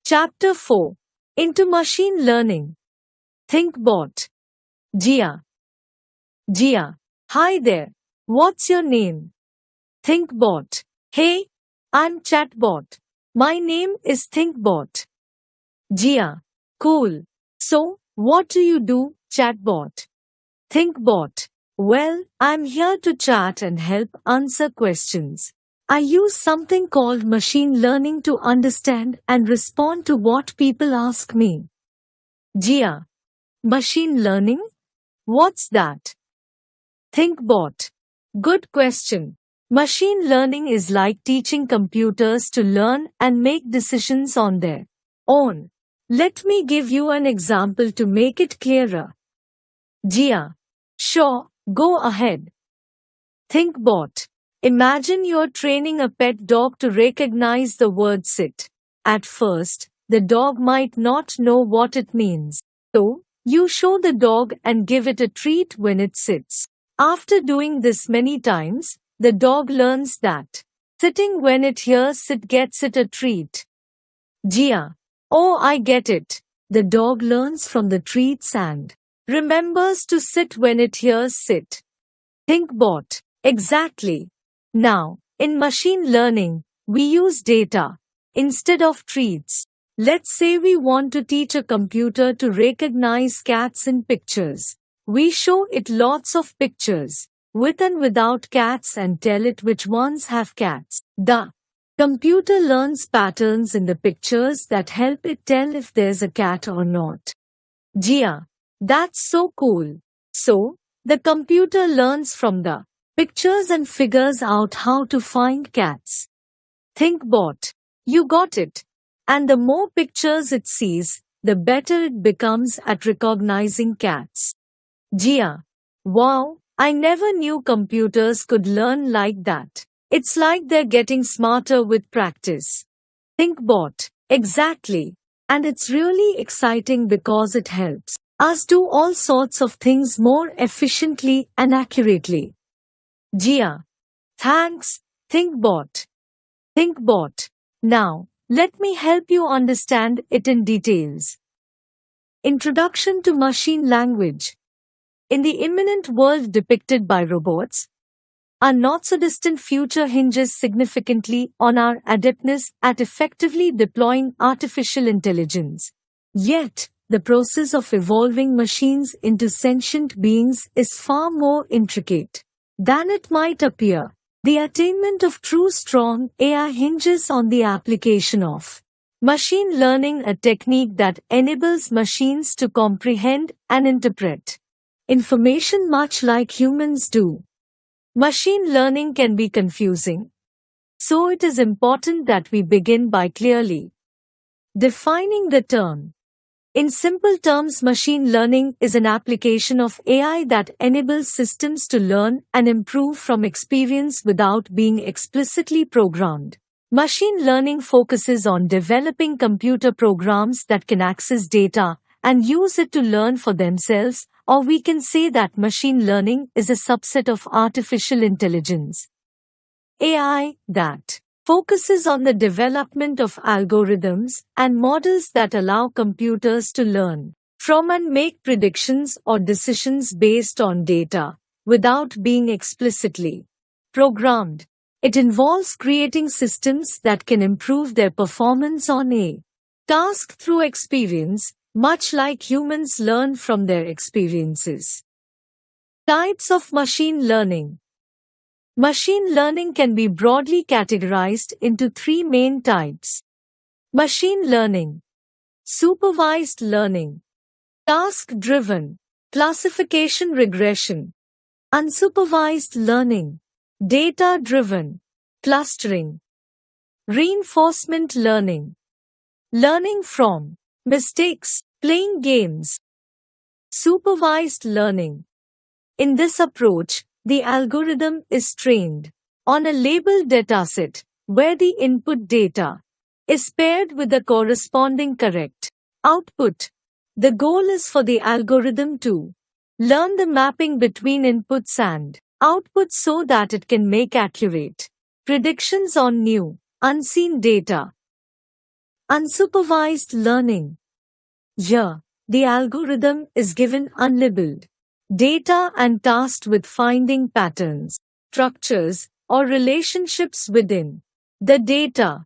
Chapter 4. Into Machine Learning. ThinkBot. Jia. Jia. Hi there. What's your name? ThinkBot. Hey, I'm Chatbot. My name is ThinkBot. Jia. Cool. So, what do you do, Chatbot? ThinkBot. Well, I'm here to chat and help answer questions. I use something called machine learning to understand and respond to what people ask me. Jia. Machine learning? What's that? ThinkBot. Good question. Machine learning is like teaching computers to learn and make decisions on their own. Let me give you an example to make it clearer. Jia. Sure, go ahead. ThinkBot. Imagine you're training a pet dog to recognize the word sit. At first, the dog might not know what it means. So, you show the dog and give it a treat when it sits. After doing this many times, the dog learns that sitting when it hears sit gets it a treat. Jia. Oh, I get it. The dog learns from the treats and remembers to sit when it hears sit. ThinkBot. Exactly. Now, in machine learning, we use data instead of treats. Let's say we want to teach a computer to recognize cats in pictures. We show it lots of pictures, with and without cats, and tell it which ones have cats. The computer learns patterns in the pictures that help it tell if there's a cat or not. Jia. That's so cool. So, the computer learns from the pictures and figures out how to find cats. ThinkBot. You got it. And the more pictures it sees, the better it becomes at recognizing cats. Jia. Wow, I never knew computers could learn like that. It's like they're getting smarter with practice. ThinkBot. Exactly. And it's really exciting because it helps us do all sorts of things more efficiently and accurately. Jia. Thanks, ThinkBot. ThinkBot. Now, let me help you understand it in details. Introduction to Machine Language. In the imminent world depicted by robots, our not-so-distant future hinges significantly on our adeptness at effectively deploying artificial intelligence. Yet, the process of evolving machines into sentient beings is far more intricate than it might appear. The attainment of true strong AI hinges on the application of machine learning, a technique that enables machines to comprehend and interpret information much like humans do. Machine learning can be confusing, so it is important that we begin by clearly defining the term. In simple terms, machine learning is an application of AI that enables systems to learn and improve from experience without being explicitly programmed. Machine learning focuses on developing computer programs that can access data and use it to learn for themselves, or we can say that machine learning is a subset of artificial intelligence. AI that focuses on the development of algorithms and models that allow computers to learn from and make predictions or decisions based on data without being explicitly programmed. It involves creating systems that can improve their performance on a task through experience, much like humans learn from their experiences. Types of machine learning. Machine learning can be broadly categorized into three main types. Machine learning, supervised learning, task-driven, classification regression, unsupervised learning, data-driven, clustering, reinforcement learning, learning from mistakes, playing games, supervised learning. In this approach, the algorithm is trained on a labeled dataset where the input data is paired with the corresponding correct output. The goal is for the algorithm to learn the mapping between inputs and outputs so that it can make accurate predictions on new, unseen data. Unsupervised learning. Here, the algorithm is given unlabeled data and tasked with finding patterns, structures, or relationships within the data.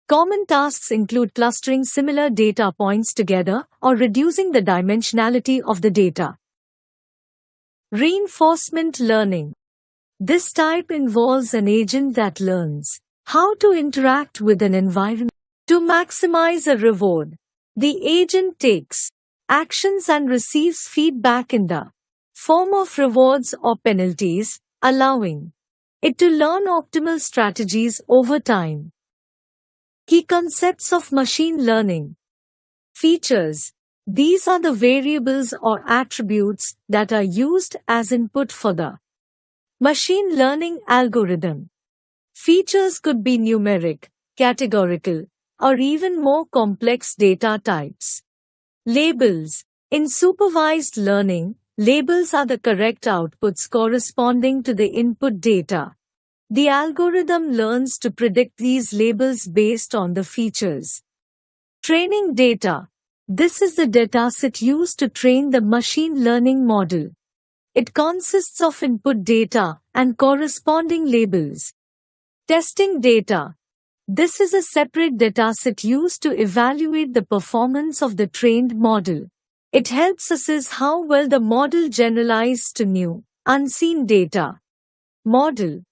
Common tasks include clustering similar data points together or reducing the dimensionality of the data. Reinforcement learning. This type involves an agent that learns how to interact with an environment to maximize a reward. The agent takes actions and receives feedback in the form of rewards or penalties, allowing it to learn optimal strategies over time. Key concepts of machine learning. Features. These are the variables or attributes that are used as input for the machine learning algorithm. Features could be numeric, categorical, or even more complex data types. Labels. In supervised learning, labels are the correct outputs corresponding to the input data. The algorithm learns to predict these labels based on the features. Training data. This is the dataset used to train the machine learning model. It consists of input data and corresponding labels. Testing data. This is a separate dataset used to evaluate the performance of the trained model. It helps assess how well the model generalizes to new, unseen data. Model.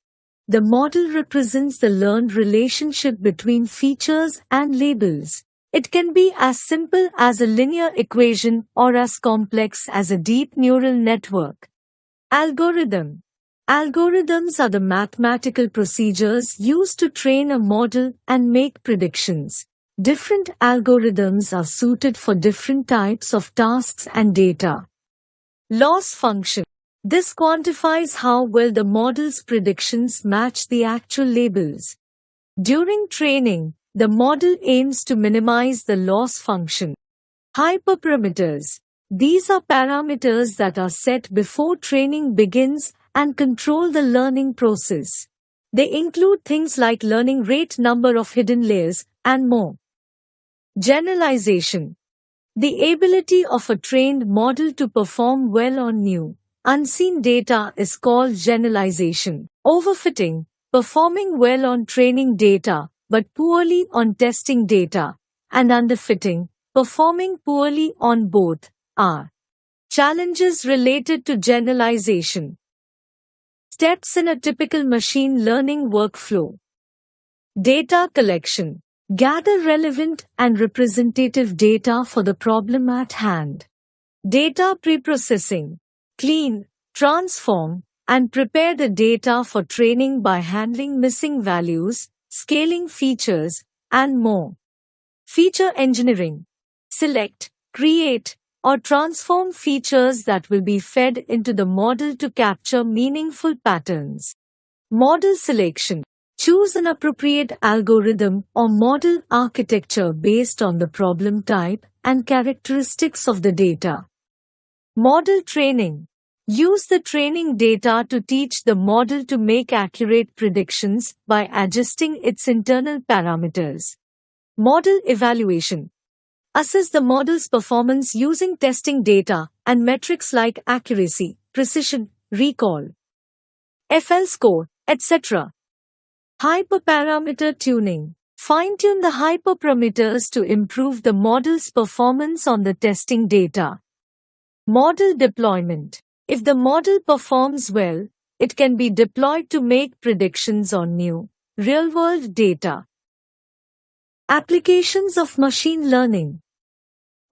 The model represents the learned relationship between features and labels. It can be as simple as a linear equation or as complex as a deep neural network. Algorithm. Algorithms are the mathematical procedures used to train a model and make predictions. Different algorithms are suited for different types of tasks and data. Loss function. This quantifies how well the model's predictions match the actual labels. During training, the model aims to minimize the loss function. Hyperparameters. These are parameters that are set before training begins and control the learning process. They include things like learning rate, number of hidden layers, and more. Generalization. The ability of a trained model to perform well on new, unseen data is called generalization. Overfitting. Performing well on training data, but poorly on testing data. And underfitting. Performing poorly on both, are challenges related to generalization. Steps in a typical machine learning workflow. Data collection. Gather relevant and representative data for the problem at hand. Data preprocessing. Clean, transform, and prepare the data for training by handling missing values, scaling features, and more. Feature engineering. Select, create, or transform features that will be fed into the model to capture meaningful patterns. Model selection. Choose an appropriate algorithm or model architecture based on the problem type and characteristics of the data. Model training. Use the training data to teach the model to make accurate predictions by adjusting its internal parameters. Model evaluation. Assess the model's performance using testing data and metrics like accuracy, precision, recall, FL score, etc. Hyperparameter tuning. Fine-tune the hyperparameters to improve the model's performance on the testing data. Model deployment. If the model performs well, it can be deployed to make predictions on new, real-world data. Applications of machine learning.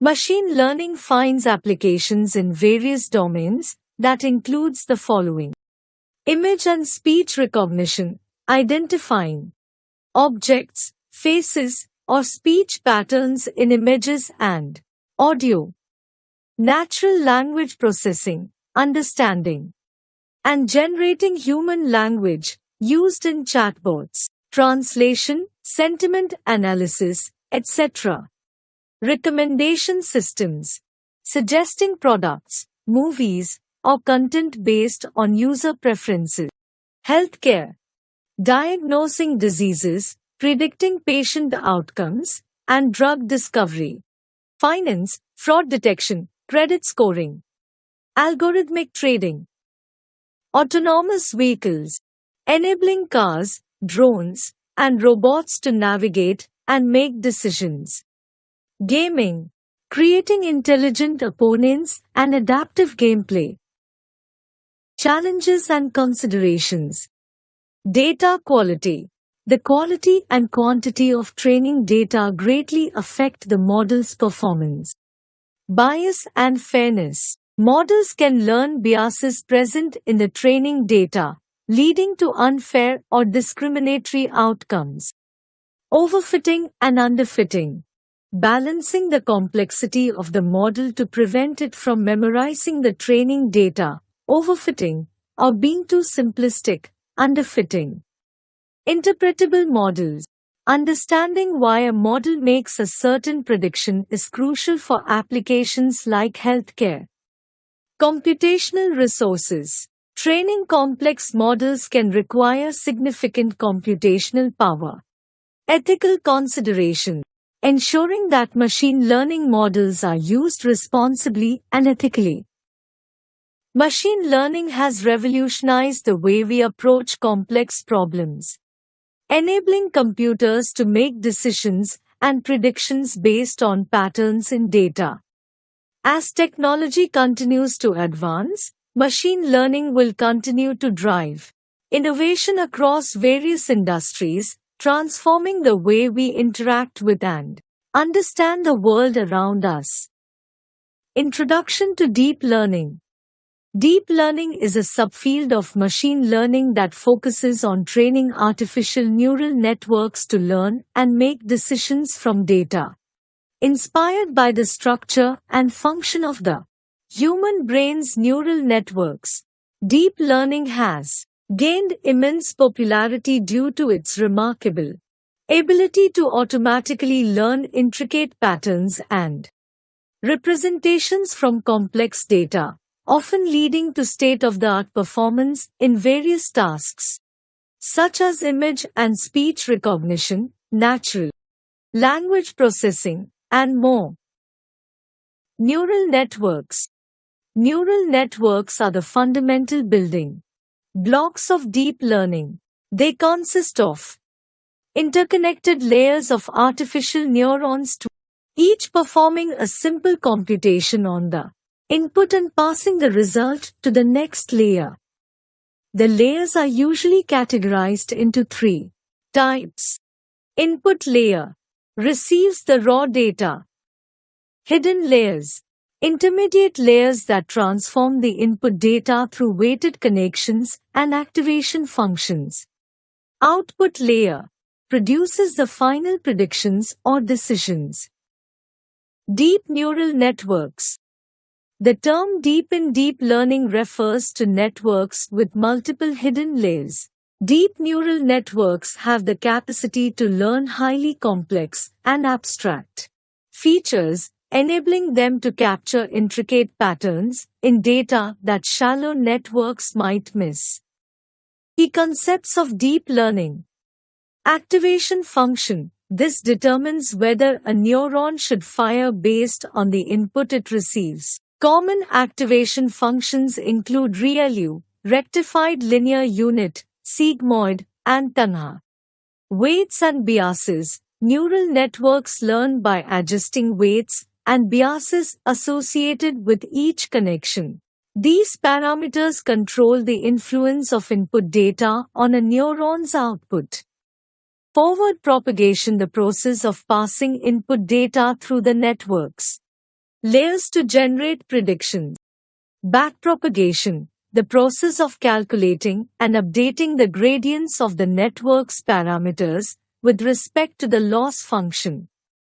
Machine learning finds applications in various domains that includes the following. Image and speech recognition, identifying objects, faces, or speech patterns in images and audio. Natural language processing, understanding and generating human language used in chatbots, translation, sentiment analysis, etc. Recommendation systems, suggesting products, movies, or content based on user preferences. Healthcare, diagnosing diseases, predicting patient outcomes, and drug discovery, finance, fraud detection, credit scoring, algorithmic trading, autonomous vehicles, enabling cars, drones, and robots to navigate and make decisions, gaming, creating intelligent opponents and adaptive gameplay. Challenges and considerations. Data quality. The quality and quantity of training data greatly affect the model's performance. Bias and fairness. Models can learn biases present in the training data, leading to unfair or discriminatory outcomes. Overfitting and underfitting. Balancing the complexity of the model to prevent it from memorizing the training data, overfitting, or being too simplistic, underfitting. Interpretable models. Understanding why a model makes a certain prediction is crucial for applications like healthcare. Computational resources. Training complex models can require significant computational power. Ethical consideration. Ensuring that machine learning models are used responsibly and ethically. Machine learning has revolutionized the way we approach complex problems, enabling computers to make decisions and predictions based on patterns in data. As technology continues to advance, machine learning will continue to drive innovation across various industries, transforming the way we interact with and understand the world around us. Introduction to deep learning. Deep learning is a subfield of machine learning that focuses on training artificial neural networks to learn and make decisions from data. Inspired by the structure and function of the human brain's neural networks, deep learning has gained immense popularity due to its remarkable ability to automatically learn intricate patterns and representations from complex data, often leading to state-of-the-art performance in various tasks, such as image and speech recognition, natural language processing, and more. Neural networks. Neural networks are the fundamental building blocks of deep learning. They consist of interconnected layers of artificial neurons, each performing a simple computation on the input and passing the result to the next layer. The layers are usually categorized into three types. Input layer receives the raw data. Hidden layers. Intermediate layers that transform the input data through weighted connections and activation functions. Output layer produces the final predictions or decisions. Deep neural networks. The term deep in deep learning refers to networks with multiple hidden layers. Deep neural networks have the capacity to learn highly complex and abstract features, enabling them to capture intricate patterns in data that shallow networks might miss. Key concepts of deep learning. Activation function. This determines whether a neuron should fire based on the input it receives. Common activation functions include ReLU, rectified linear unit, sigmoid, and Tanha. Weights and biases. Neural networks learn by adjusting weights and biases associated with each connection. These parameters control the influence of input data on a neuron's output. Forward propagation, the process of passing input data through the networks layers to generate predictions. Backpropagation, the process of calculating and updating the gradients of the network's parameters with respect to the loss function.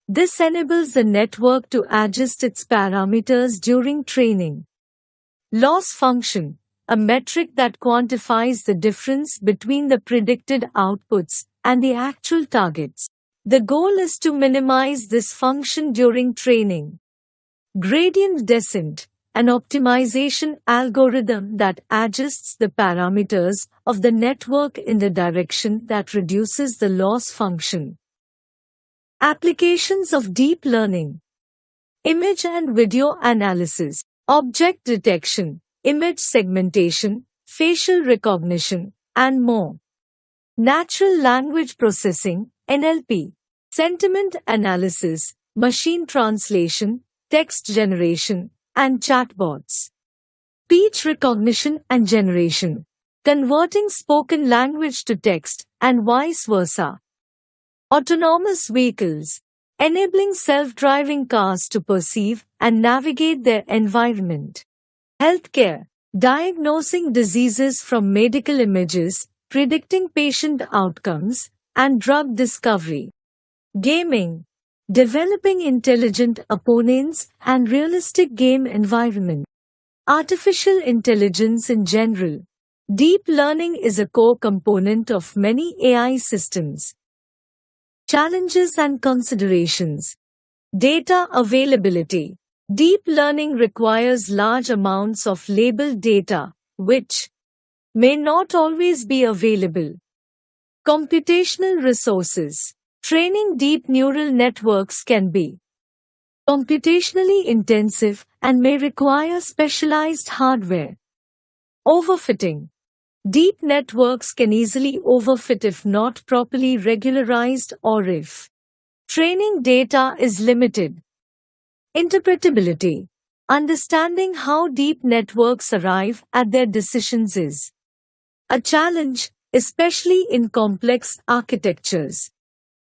This enables the network to adjust its parameters during training. Loss function, a metric that quantifies the difference between the predicted outputs and the actual targets. The goal is to minimize this function during training. Gradient descent, an optimization algorithm that adjusts the parameters of the network in the direction that reduces the loss function. Applications of deep learning: image and video analysis, object detection, image segmentation, facial recognition, and more. Natural language processing, NLP, sentiment analysis, machine translation, text generation, and chatbots. Speech recognition and generation, converting spoken language to text, and vice versa. Autonomous vehicles, enabling self-driving cars to perceive and navigate their environment. Healthcare, diagnosing diseases from medical images, predicting patient outcomes, and drug discovery. Gaming, developing intelligent opponents and realistic game environments. Artificial intelligence in general. Deep learning is a core component of many AI systems. Challenges and considerations. Data availability. Deep learning requires large amounts of labeled data, which may not always be available. Computational resources. Training deep neural networks can be computationally intensive and may require specialized hardware. Overfitting. Deep networks can easily overfit if not properly regularized or if training data is limited. Interpretability. Understanding how deep networks arrive at their decisions is a challenge, especially in complex architectures.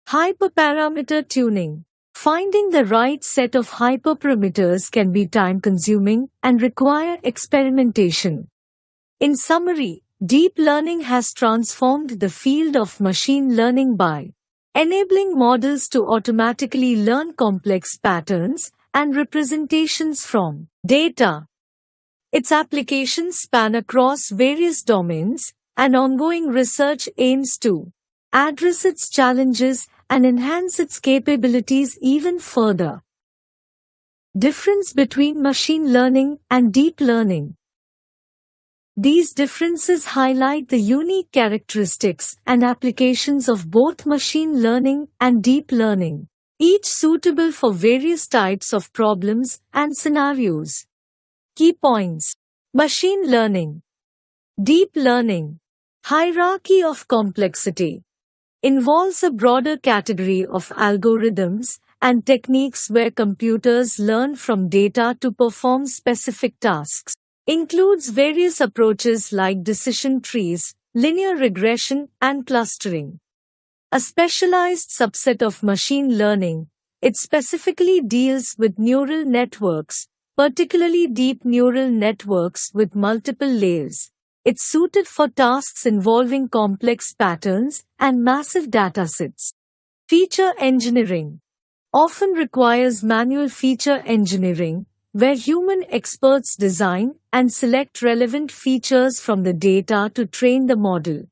Hyperparameter tuning. Finding the right set of hyperparameters can be time-consuming and require experimentation. In summary, deep learning has transformed the field of machine learning by enabling models to automatically learn complex patterns and representations from data. Its applications span across various domains, and ongoing research aims to address its challenges and enhance its capabilities even further. Difference between machine learning and deep learning. These differences highlight the unique characteristics and applications of both machine learning and deep learning, each suitable for various types of problems and scenarios. Key points. Machine learning. Deep learning. Hierarchy of complexity. Involves a broader category of algorithms and techniques where computers learn from data to perform specific tasks. Includes various approaches like decision trees, linear regression, and clustering. A specialized subset of machine learning, it specifically deals with neural networks, particularly deep neural networks with multiple layers. It's suited for tasks involving complex patterns and massive datasets. Feature engineering often requires manual feature engineering, where human experts design and select relevant features from the data to train the model.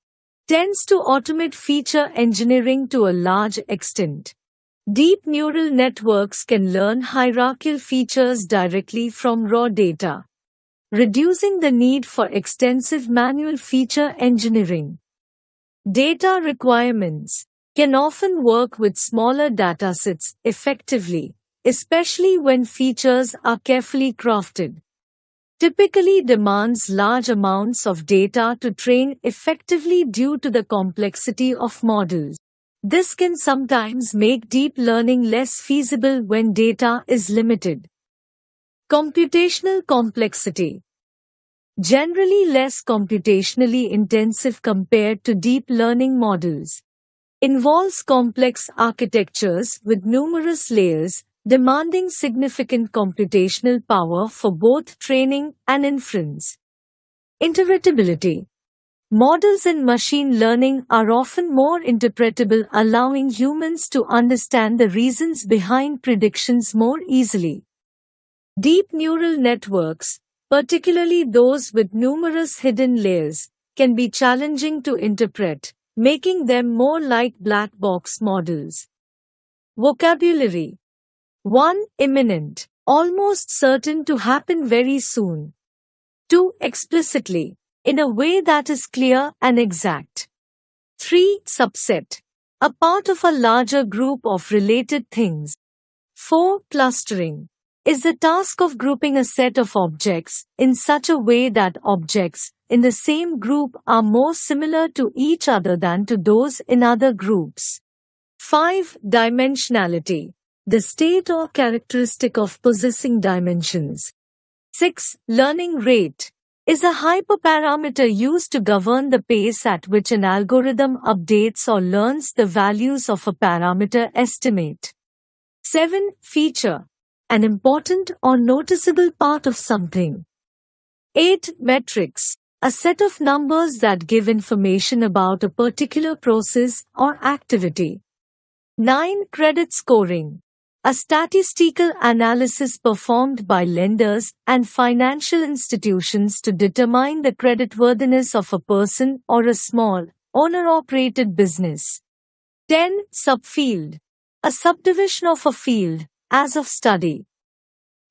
Tends to automate feature engineering to a large extent. Deep neural networks can learn hierarchical features directly from raw data, reducing the need for extensive manual feature engineering. Data requirements can often work with smaller datasets effectively, especially when features are carefully crafted. Typically demands large amounts of data to train effectively due to the complexity of models. This can sometimes make deep learning less feasible when data is limited. Computational complexity. Generally less computationally intensive compared to deep learning models. Involves complex architectures with numerous layers, demanding significant computational power for both training and inference. Interpretability. Models in machine learning are often more interpretable, allowing humans to understand the reasons behind predictions more easily. Deep neural networks, particularly those with numerous hidden layers, can be challenging to interpret, making them more like black box models. Vocabulary. 1. Imminent, almost certain to happen very soon. 2. Explicitly, in a way that is clear and exact. 3. Subset, a part of a larger group of related things. 4. Clustering is the task of grouping a set of objects in such a way that objects in the same group are more similar to each other than to those in other groups. 5. Dimensionality, the state or characteristic of possessing dimensions. 6. Learning rate is a hyperparameter used to govern the pace at which an algorithm updates or learns the values of a parameter estimate. 7. Feature, an important or noticeable part of something. 8. Metrics, a set of numbers that give information about a particular process or activity. 9. Credit scoring, a statistical analysis performed by lenders and financial institutions to determine the creditworthiness of a person or a small, owner-operated business. 10. Subfield, a subdivision of a field, as of study.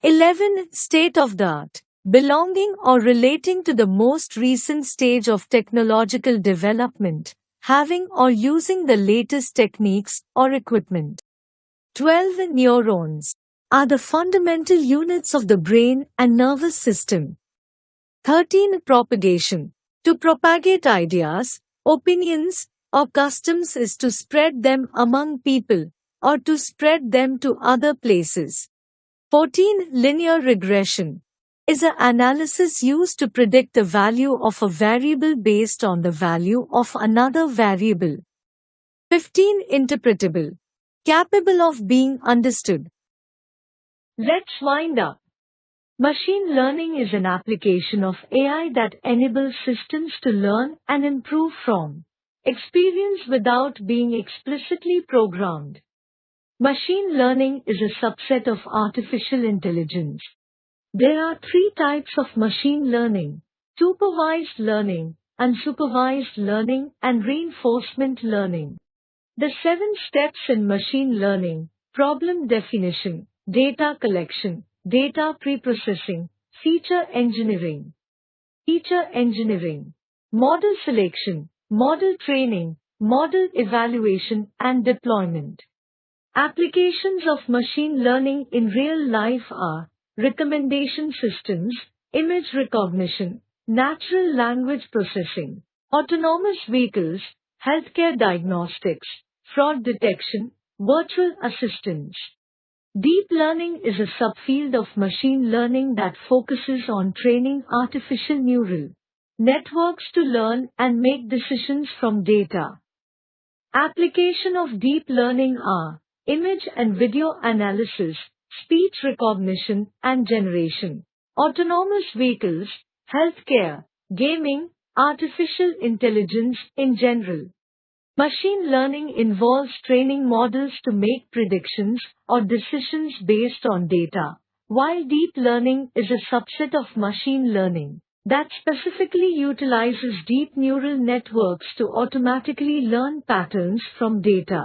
11. State of the art, belonging or relating to the most recent stage of technological development, having or using the latest techniques or equipment. 12. Neurons are the fundamental units of the brain and nervous system. 13. Propagation, to propagate ideas, opinions, or customs is to spread them among people, or to spread them to other places. 14. Linear regression is an analysis used to predict the value of a variable based on the value of another variable. 15. Interpretable, capable of being understood. Let's wind up. Machine learning is an application of AI that enables systems to learn and improve from experience without being explicitly programmed. Machine learning is a subset of artificial intelligence. There are three types of machine learning: supervised learning, unsupervised learning, and reinforcement learning. The 7 steps in machine learning: problem definition, data collection, data preprocessing, feature engineering, model selection, model training, model evaluation, and deployment. Applications of machine learning in real life are recommendation systems, image recognition, natural language processing, autonomous vehicles, healthcare diagnostics, fraud detection, virtual assistants. Deep learning is a subfield of machine learning that focuses on training artificial neural networks to learn and make decisions from data. Application of deep learning are image and video analysis, speech recognition and generation, autonomous vehicles, healthcare, gaming, artificial intelligence in general. Machine learning involves training models to make predictions or decisions based on data, while deep learning is a subset of machine learning that specifically utilizes deep neural networks to automatically learn patterns from data.